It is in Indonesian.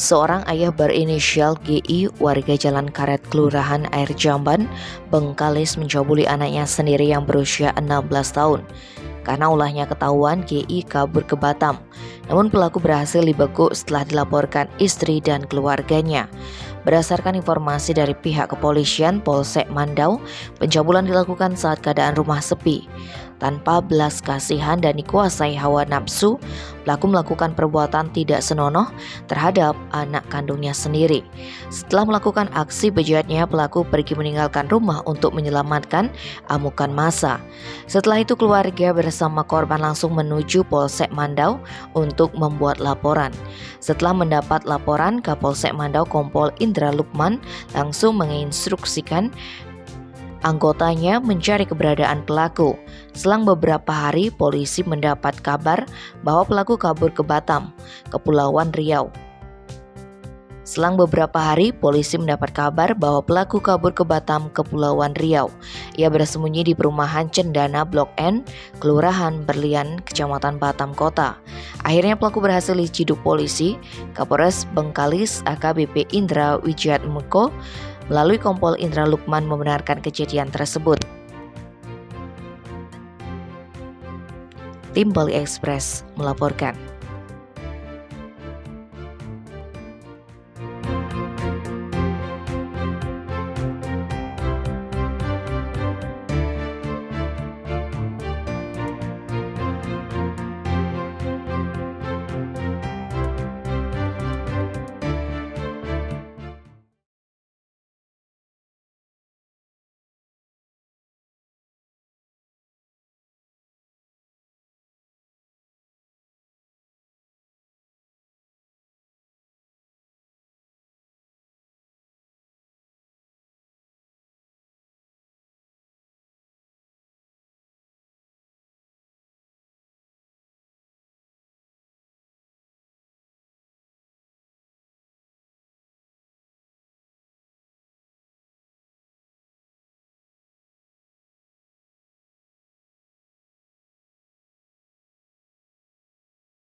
Seorang ayah berinisial GI warga Jalan Karet Kelurahan Air Jamban, Bengkalis mencabuli anaknya sendiri yang berusia 16 tahun. Karena ulahnya ketahuan, GI kabur ke Batam. Namun pelaku berhasil dibekuk setelah dilaporkan istri dan keluarganya. Berdasarkan informasi dari pihak kepolisian Polsek Mandau, pencabulan dilakukan saat keadaan rumah sepi. Tanpa belas kasihan dan dikuasai hawa nafsu, pelaku melakukan perbuatan tidak senonoh terhadap anak kandungnya sendiri. Setelah melakukan aksi bejatnya, pelaku pergi meninggalkan rumah untuk menyelamatkan amukan massa. Setelah itu keluarga bersama korban langsung menuju Polsek Mandau untuk membuat laporan. Setelah mendapat laporan, Kapolsek Mandau Kompol Indra Lukman langsung menginstruksikan anggotanya mencari keberadaan pelaku. Selang beberapa hari, polisi mendapat kabar bahwa pelaku kabur ke Batam, Kepulauan Riau. Selang beberapa hari, polisi mendapat kabar bahwa pelaku kabur ke Batam, Kepulauan Riau. Ia bersembunyi di perumahan Cendana Blok N, Kelurahan Berlian, Kecamatan Batam Kota. Akhirnya pelaku berhasil diciduk polisi. Kapolres Bengkalis AKBP Indra Wijatmoko melalui Kompol Indra Lukman membenarkan kejadian tersebut. Tim Bali Express melaporkan.